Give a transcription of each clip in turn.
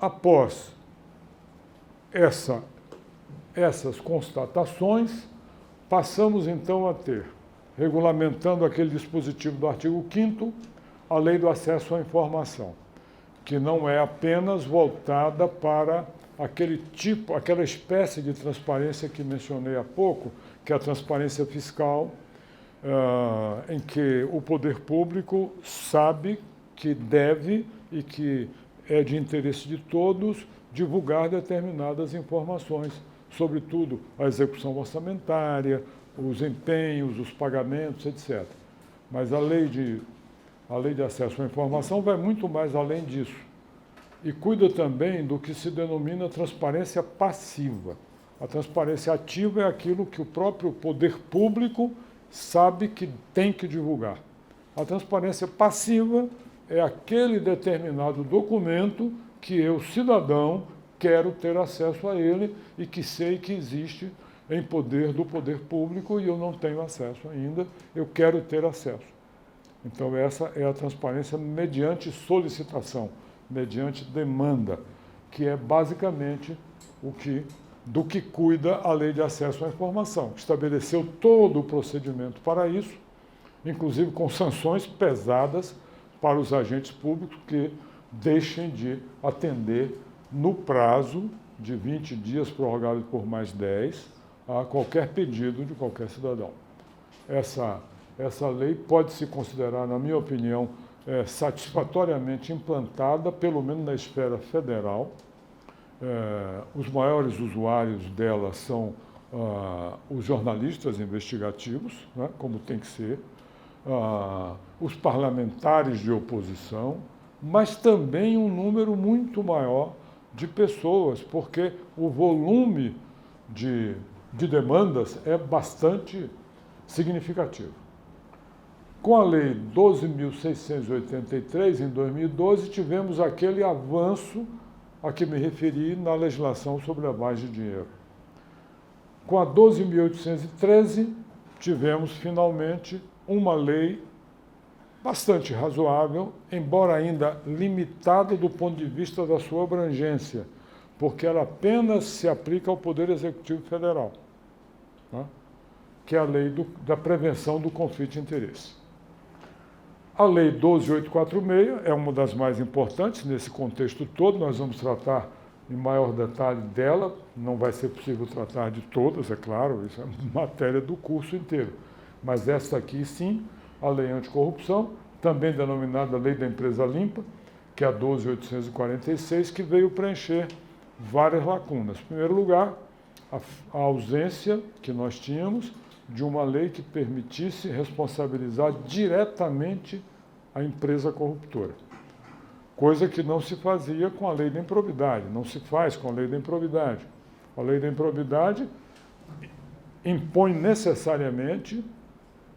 Após essas constatações, passamos então a ter, regulamentando aquele dispositivo do artigo 5º, a Lei do Acesso à Informação, que não é apenas voltada para aquela espécie de transparência que mencionei há pouco, que é a transparência fiscal, em que o poder público sabe que deve e que é de interesse de todos divulgar determinadas informações, sobretudo a execução orçamentária, os empenhos, os pagamentos, etc. Mas a lei de acesso à informação vai muito mais além disso e cuida também do que se denomina transparência passiva. A transparência ativa é aquilo que o próprio poder público sabe que tem que divulgar. A transparência passiva é aquele determinado documento que eu, cidadão, quero ter acesso a ele e que sei que existe em poder do poder público e eu não tenho acesso ainda, eu quero ter acesso. Então, essa é a transparência mediante solicitação, mediante demanda, que é basicamente do que cuida a Lei de Acesso à Informação. Estabeleceu todo o procedimento para isso, inclusive com sanções pesadas para os agentes públicos que deixem de atender no prazo de 20 dias, prorrogado por mais 10, a qualquer pedido de qualquer cidadão. Essa lei pode se considerar, na minha opinião, satisfatoriamente implantada, pelo menos na esfera federal. Os maiores usuários dela são os jornalistas investigativos, né, como tem que ser, os parlamentares de oposição, mas também um número muito maior de pessoas, porque o volume de demandas é bastante significativo. Com a Lei 12.683, em 2012, tivemos aquele avanço a que me referi na legislação sobre lavagem de dinheiro. Com a 12.813, tivemos, finalmente, uma lei bastante razoável, embora ainda limitada do ponto de vista da sua abrangência, porque ela apenas se aplica ao Poder Executivo Federal, né? Que é a Lei da Prevenção do Conflito de Interesse. A Lei 12.846 é uma das mais importantes nesse contexto todo, nós vamos tratar em maior detalhe dela, não vai ser possível tratar de todas, é claro, isso é matéria do curso inteiro, mas esta aqui sim, a Lei Anticorrupção, também denominada Lei da Empresa Limpa, que é a 12.846, que veio preencher várias lacunas. Em primeiro lugar, a ausência que nós tínhamos de uma lei que permitisse responsabilizar diretamente a empresa corruptora, coisa que não se fazia com a Lei da Improbidade, não se faz com a Lei da Improbidade. A Lei da Improbidade impõe necessariamente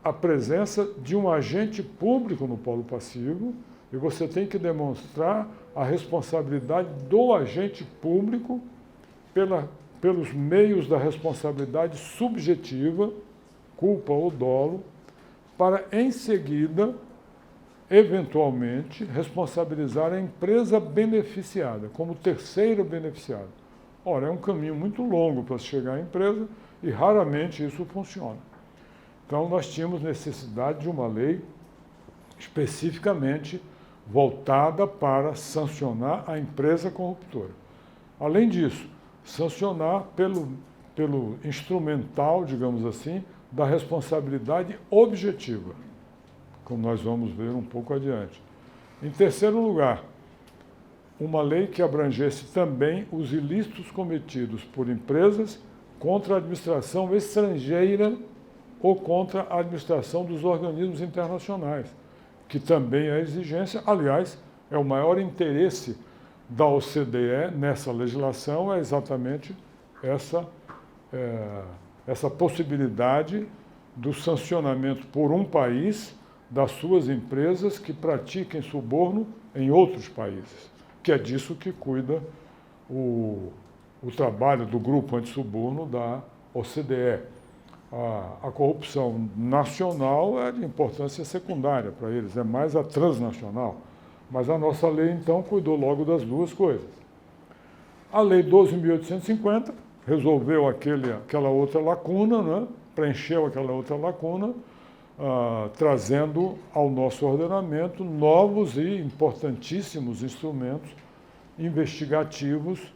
a presença de um agente público no polo passivo e você tem que demonstrar a responsabilidade do agente público pelos meios da responsabilidade subjetiva, culpa ou dolo, para, em seguida, eventualmente, responsabilizar a empresa beneficiada, como terceiro beneficiado. Ora, é um caminho muito longo para se chegar à empresa e raramente isso funciona. Então, nós tínhamos necessidade de uma lei especificamente voltada para sancionar a empresa corruptora. Além disso, sancionar pelo instrumental, digamos assim, da responsabilidade objetiva, como nós vamos ver um pouco adiante. Em terceiro lugar, uma lei que abrangesse também os ilícitos cometidos por empresas contra a administração estrangeira ou contra a administração dos organismos internacionais, que também é exigência, aliás, é o maior interesse da OCDE nessa legislação, é exatamente essa possibilidade do sancionamento por um país das suas empresas que pratiquem suborno em outros países, que é disso que cuida o trabalho do grupo antissuborno da OCDE. A corrupção nacional é de importância secundária para eles, é mais a transnacional. Mas a nossa lei, então, cuidou logo das duas coisas. A Lei 12.850 resolveu aquela outra lacuna, né? Preencheu aquela outra lacuna, trazendo ao nosso ordenamento novos e importantíssimos instrumentos investigativos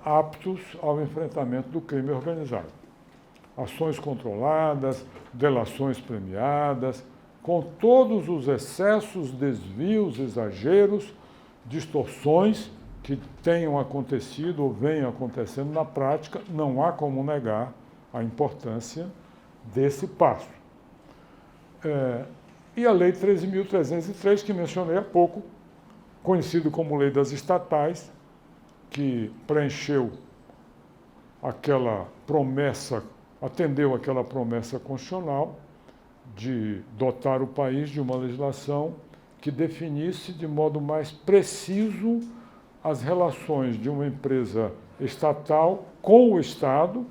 aptos ao enfrentamento do crime organizado. Ações controladas, delações premiadas, com todos os excessos, desvios, exageros, distorções que tenham acontecido ou venham acontecendo na prática, não há como negar a importância desse passo. E a Lei 13.303, que mencionei há pouco, conhecido como Lei das Estatais, que preencheu aquela promessa, atendeu aquela promessa constitucional de dotar o país de uma legislação que definisse de modo mais preciso as relações de uma empresa estatal com o Estado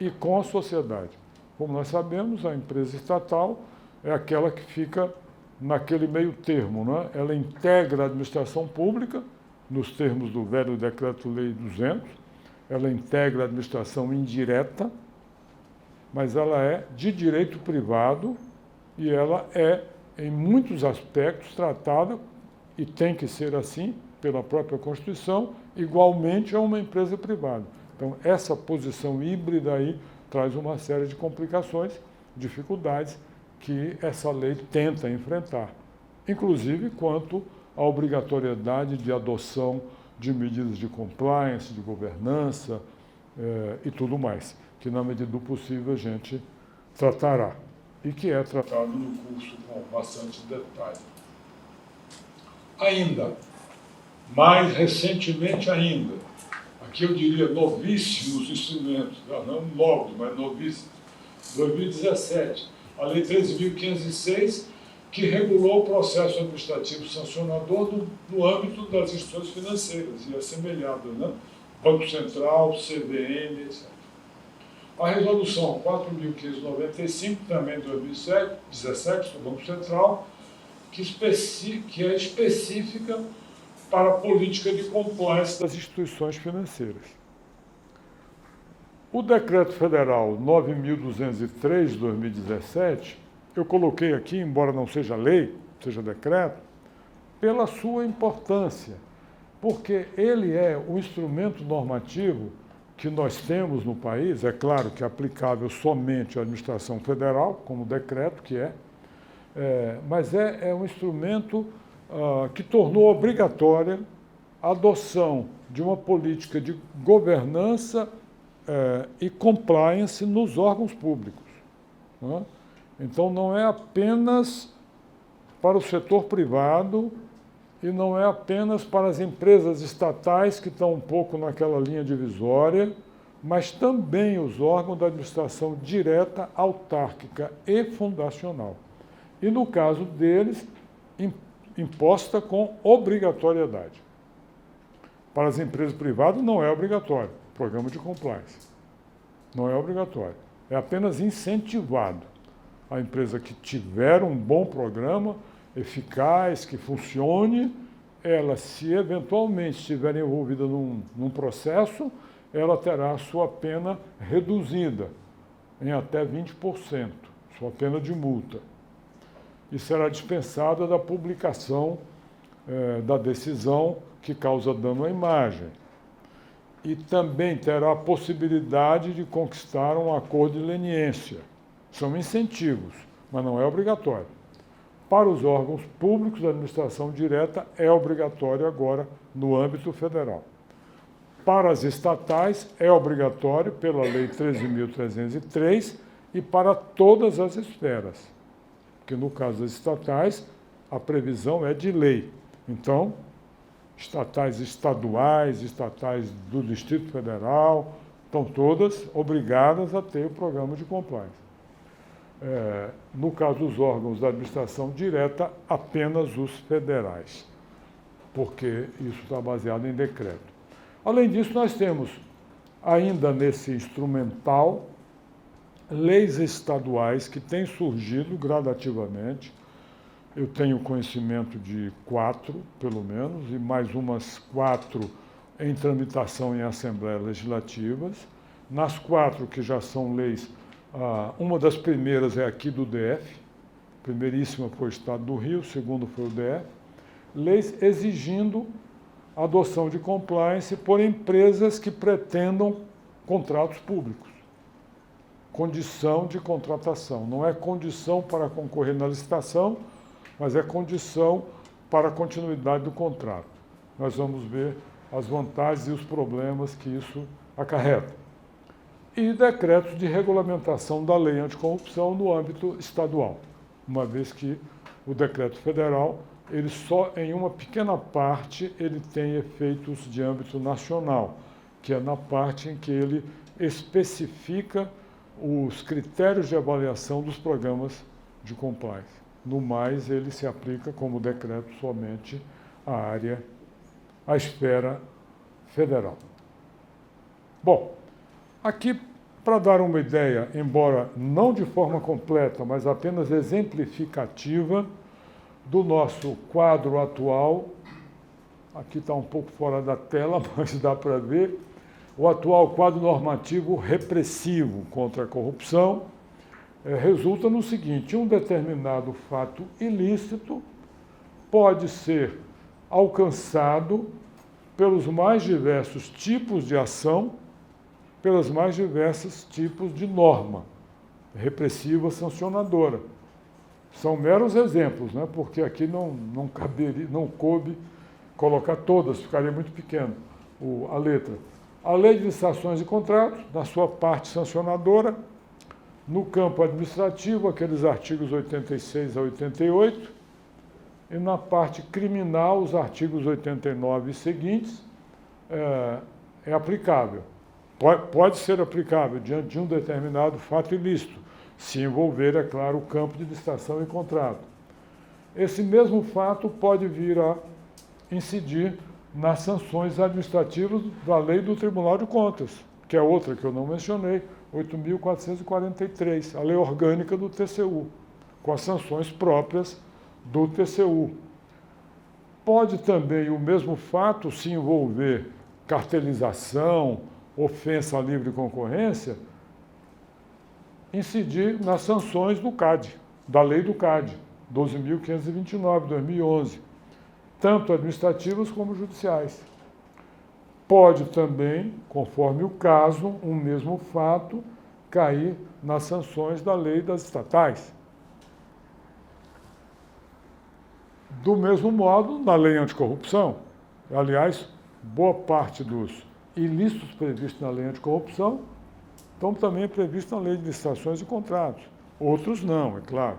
e com a sociedade. Como nós sabemos, a empresa estatal é aquela que fica naquele meio termo, né? Ela integra a administração pública, nos termos do velho Decreto-Lei 200, ela integra a administração indireta, mas ela é de direito privado e ela é, em muitos aspectos, tratada, e tem que ser assim, pela própria Constituição, igualmente a uma empresa privada. Então, essa posição híbrida aí traz uma série de complicações, dificuldades que essa lei tenta enfrentar, inclusive quanto à obrigatoriedade de adoção de medidas de compliance, de governança e tudo mais, que na medida do possível a gente tratará, e que é tratado no curso com bastante detalhe. Ainda, mais recentemente ainda, aqui eu diria novíssimos instrumentos, não novos, mas novíssimos, 2017, a Lei 13.506, que regulou o processo administrativo sancionador no âmbito das instituições financeiras, e assemelhado, né? Banco Central, CVM, etc. A Resolução 4.595, também de 2017, do Banco Central, que é específica para a política de compliance das instituições financeiras. O Decreto Federal 9.203 de 2017, eu coloquei aqui, embora não seja lei, seja decreto, pela sua importância, porque ele é o instrumento normativo que nós temos no país, é claro que é aplicável somente à administração federal, como decreto que mas é um instrumento que tornou obrigatória a adoção de uma política de governança e compliance nos órgãos públicos, né? Então, não é apenas para o setor privado e não é apenas para as empresas estatais que estão um pouco naquela linha divisória, mas também os órgãos da administração direta, autárquica e fundacional. E, no caso deles, imposta com obrigatoriedade. Para as empresas privadas não é obrigatório, programa de compliance. Não é obrigatório, é apenas incentivado. A empresa que tiver um bom programa, eficaz, que funcione, ela, se eventualmente estiver envolvida num processo, ela terá a sua pena reduzida em até 20%, sua pena de multa. E será dispensada da publicação da decisão que causa dano à imagem. E também terá a possibilidade de conquistar um acordo de leniência. São incentivos, mas não é obrigatório. Para os órgãos públicos da administração direta, é obrigatório agora no âmbito federal. Para as estatais, é obrigatório pela Lei 13.303 e para todas as esferas. Porque no caso das estatais, a previsão é de lei. Então, estatais estaduais, estatais do Distrito Federal, estão todas obrigadas a ter o programa de compliance. No caso dos órgãos da administração direta, apenas os federais, porque isso está baseado em decreto. Além disso, nós temos, ainda nesse instrumental, leis estaduais que têm surgido gradativamente. Eu tenho conhecimento de 4, pelo menos, e mais umas 4 em tramitação em Assembleias Legislativas. Nas 4 que já são leis, uma das primeiras é aqui do DF, a primeiríssima foi o Estado do Rio, o segundo foi o DF, leis exigindo a adoção de compliance por empresas que pretendam contratos públicos. Condição de contratação. Não é condição para concorrer na licitação, mas é condição para a continuidade do contrato. Nós vamos ver as vantagens e os problemas que isso acarreta. E decretos de regulamentação da lei anticorrupção no âmbito estadual, uma vez que o decreto federal, ele só em uma pequena parte ele tem efeitos de âmbito nacional, que é na parte em que ele especifica os critérios de avaliação dos programas de compliance. No mais, ele se aplica como decreto somente à esfera federal. Bom, aqui, para dar uma ideia, embora não de forma completa, mas apenas exemplificativa, do nosso quadro atual, aqui está um pouco fora da tela, mas dá para ver, o atual quadro normativo repressivo contra a corrupção resulta no seguinte: um determinado fato ilícito pode ser alcançado pelos mais diversos tipos de ação, pelos mais diversos tipos de norma repressiva sancionadora. São meros exemplos, né? Porque aqui não coube colocar todas, ficaria muito pequeno a letra. A Lei de Licitações e Contratos, na sua parte sancionadora, no campo administrativo, aqueles artigos 86 a 88, e na parte criminal, os artigos 89 e seguintes, é aplicável. Pode ser aplicável diante de um determinado fato ilícito, se envolver, é claro, o campo de licitação e contrato. Esse mesmo fato pode vir a incidir nas sanções administrativas da Lei do Tribunal de Contas, que é outra que eu não mencionei, 8.443, a lei orgânica do TCU, com as sanções próprias do TCU. Pode também o mesmo fato se envolver cartelização, ofensa à livre concorrência, incidir nas sanções do CAD, da lei do CAD, 12.529, 2011, tanto administrativas como judiciais. Pode também, conforme o caso, um mesmo fato cair nas sanções da lei das estatais. Do mesmo modo, na lei anticorrupção, aliás, boa parte dos ilícitos previstos na lei anticorrupção estão também previstos na lei de licitações e contratos. Outros não, é claro,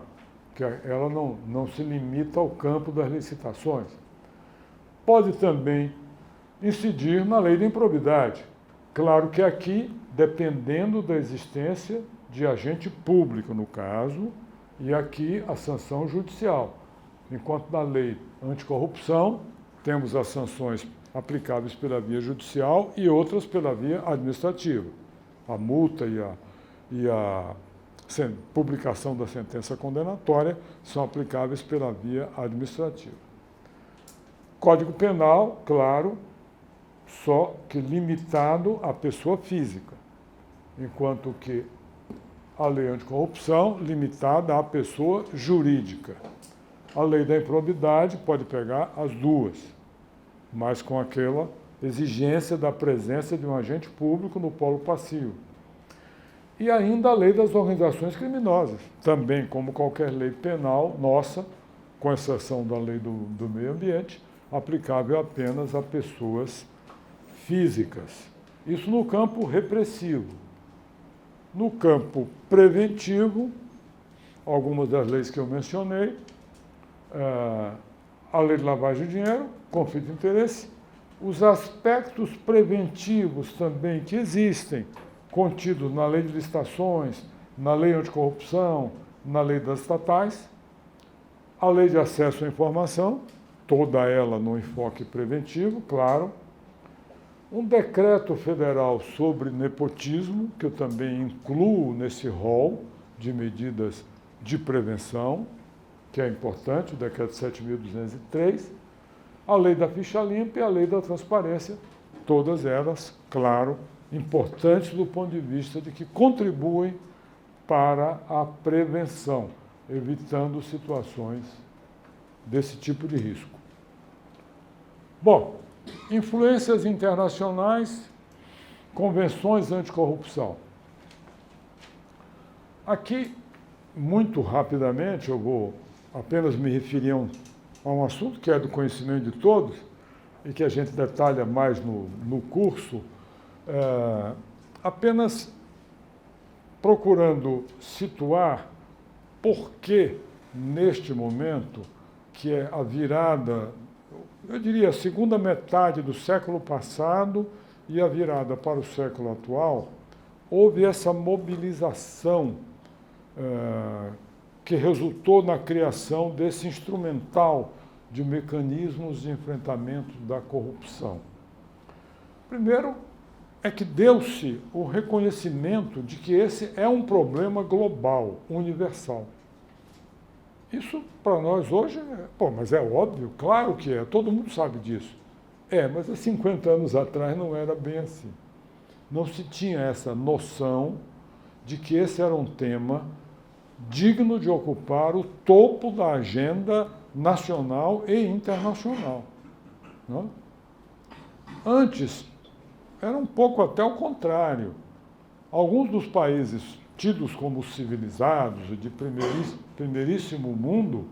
que ela não se limita ao campo das licitações. Pode também incidir na lei da improbidade. Claro que aqui, dependendo da existência de agente público, no caso, e aqui a sanção judicial. Enquanto na lei anticorrupção, temos as sanções aplicáveis pela via judicial e outras pela via administrativa. A multa e a publicação da sentença condenatória são aplicáveis pela via administrativa. Código Penal, claro, só que limitado à pessoa física, enquanto que a lei anticorrupção limitada à pessoa jurídica. A lei da improbidade pode pegar as duas, mas com aquela exigência da presença de um agente público no polo passivo. E ainda a lei das organizações criminosas, também como qualquer lei penal nossa, com exceção da lei do meio ambiente, aplicável apenas a pessoas físicas. Isso no campo repressivo. No campo preventivo, algumas das leis que eu mencionei, a lei de lavagem de dinheiro, conflito de interesse, os aspectos preventivos também que existem, contidos na lei de licitações, na lei anticorrupção, na lei das estatais, a lei de acesso à informação, toda ela no enfoque preventivo, claro, um decreto federal sobre nepotismo, que eu também incluo nesse rol de medidas de prevenção, que é importante, o decreto 7.203, a lei da ficha limpa e a lei da transparência, todas elas, claro, importantes do ponto de vista de que contribuem para a prevenção, evitando situações desse tipo de risco. Bom, influências internacionais, convenções anticorrupção. Aqui, muito rapidamente, eu vou apenas me referir a um assunto que é do conhecimento de todos e que a gente detalha mais no curso, apenas procurando situar por que, neste momento, que é a virada, eu diria, a segunda metade do século passado e a virada para o século atual, houve essa mobilização que resultou na criação desse instrumental de mecanismos de enfrentamento da corrupção. Primeiro, é que deu-se o reconhecimento de que esse é um problema global, universal. Isso, para nós hoje, mas é óbvio, claro que é, todo mundo sabe disso. Mas há 50 anos atrás não era bem assim. Não se tinha essa noção de que esse era um tema digno de ocupar o topo da agenda nacional e internacional. Não? Antes, era um pouco até o contrário. Alguns dos países tidos como civilizados e de primeiríssimo mundo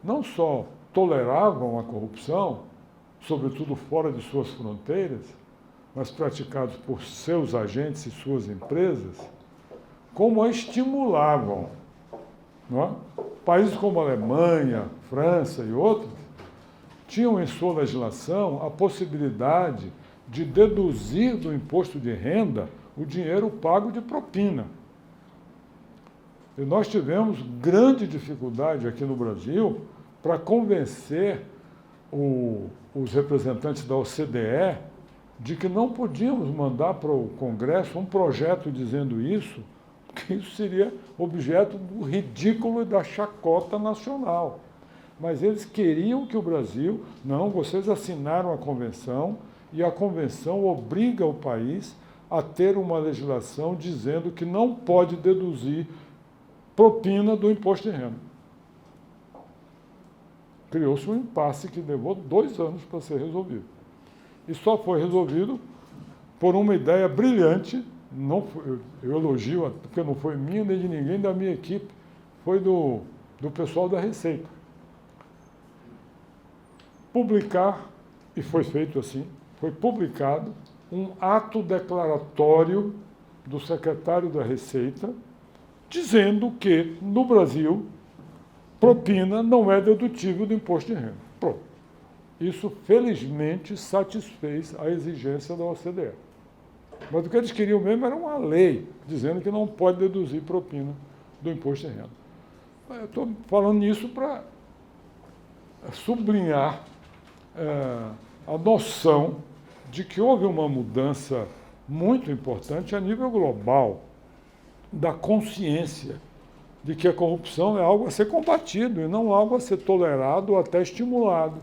não só toleravam a corrupção, sobretudo fora de suas fronteiras, mas praticados por seus agentes e suas empresas, como a estimulavam. Não é? Países como a Alemanha, França e outros tinham em sua legislação a possibilidade de deduzir do imposto de renda o dinheiro pago de propina. E nós tivemos grande dificuldade aqui no Brasil para convencer os representantes da OCDE de que não podíamos mandar para o Congresso um projeto dizendo isso, porque isso seria objeto do ridículo e da chacota nacional. Mas eles queriam que o Brasil... Não, vocês assinaram a convenção e a convenção obriga o país a ter uma legislação dizendo que não pode deduzir propina do imposto de renda. Criou-se um impasse que levou 2 anos para ser resolvido. E só foi resolvido por uma ideia brilhante, eu elogio, porque não foi minha nem de ninguém da minha equipe, foi do pessoal da Receita. Publicar, e foi feito assim, foi publicado um ato declaratório do secretário da Receita dizendo que, no Brasil, propina não é dedutível do imposto de renda. Pronto. Isso, felizmente, satisfez a exigência da OCDE. Mas o que eles queriam mesmo era uma lei dizendo que não pode deduzir propina do imposto de renda. Eu estou falando isso para sublinhar a noção de que houve uma mudança muito importante a nível global da consciência de que a corrupção é algo a ser combatido e não algo a ser tolerado ou até estimulado.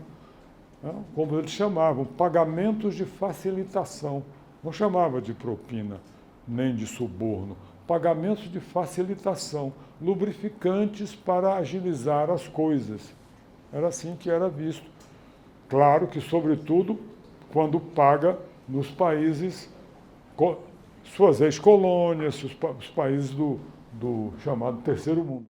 Como eles chamavam, pagamentos de facilitação. Não chamava de propina, nem de suborno. Pagamentos de facilitação, lubrificantes para agilizar as coisas. Era assim que era visto. Claro que, sobretudo, quando paga nos países, suas ex-colônias, os países do chamado terceiro mundo.